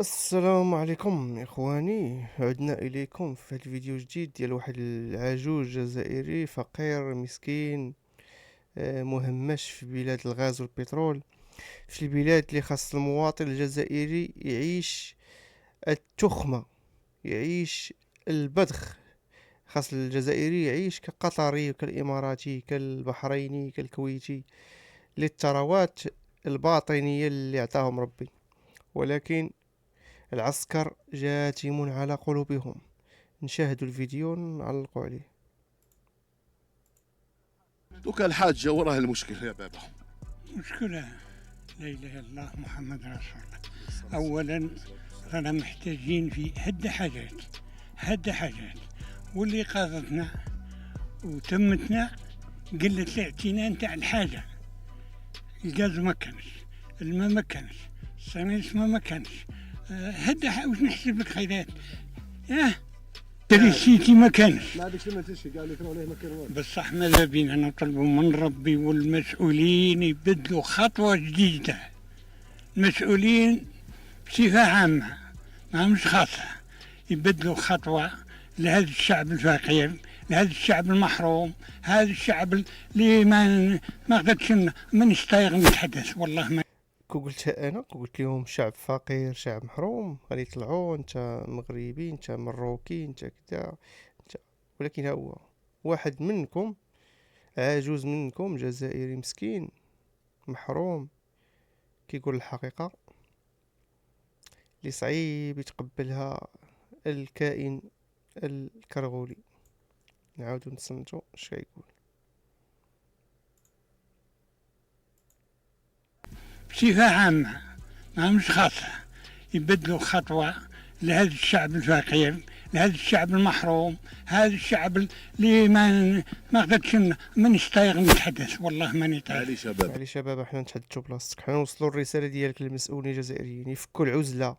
السلام عليكم اخواني، عدنا اليكم في هذا الفيديو جديد ديال واحد العجوز جزائري فقير مسكين، مهمش في بلاد الغاز والبترول، في البلاد اللي خاص المواطن الجزائري يعيش التخمة، يعيش البذخ. خاص الجزائري يعيش كقطري وكالاماراتي كالبحريني كالكويتي للثروات الباطنية اللي عطاهم ربي. ولكن العسكر جاثم على قلوبهم. نشاهدوا الفيديو نعلقوا عليه. دوكا الحاجة وراه المشكل يا بابا. مشكلة. لا إله إلا الله محمد رسول الله. أولا رانا محتاجين في هد حاجات واللي قاضتنا وتمتنا قلة الاعتناء نتاع الحاجة. الغاز ما كانش، الماء ما كانش، الصنيس ما كانش. واش نحسب لك خيرات؟ تريسيتي ما كانش. ما هذاك ما تشي قال لك عليه ما كان والو. بصح ماذا بينا نطلبوا من ربي والمسؤولين يبدلوا خطوة جديدة. المسؤولين بصفة عامة ما مش خاصة يبدلوا خطوة لهذا الشعب الفقير، لهذا الشعب المحروم، هذا الشعب اللي ما قدرتش مانيش طايق نتحدث والله ما. قلتها انا، قلت لهم شعب فقير شعب محروم، غادي يطلعوا انت مغربي انت مروكي انت كذا انت. ولكن ها هو واحد منكم، عجوز منكم جزائري مسكين محروم، كيقول الحقيقة اللي صعيب يتقبلها الكائن الكرغولي. نعاودو نصنتو اش كيقول. بصفة عامة ما مش خاصة يبدلوا خطوة لهذا الشعب الفقير، لهذا الشعب المحروم، هذا الشعب اللي ما قدرتش مانيش طايق نتحدث والله ماني طايق. معليش يا بابا. معليش يا بابا، حنا نتحدثوا بلاصتك، حنا نوصلوا الرسالة ديالك للمسؤولين الجزائريين يفكوا العزلة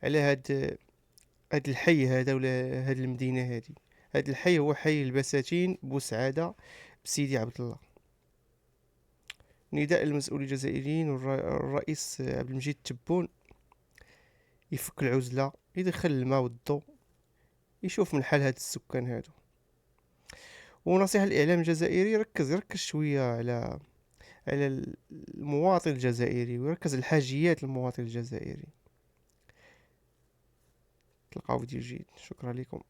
على هاد الحي هذا ولا هاد المدينة هادي. هاد الحي هو حي البساتين بوسعادة بسيدي عبد الله. نداء للمسؤولين الجزائريين والرئيس عبد المجيد تبون يفك العزلة، يدخل الماء والضوء، يشوف من حال هاد السكان هادو. ونصيحة الإعلام الجزائري يركز شوية على المواطن الجزائري، ويركز على الحاجيات المواطن الجزائري. تلقاو فيديو جديد، شكرا لكم.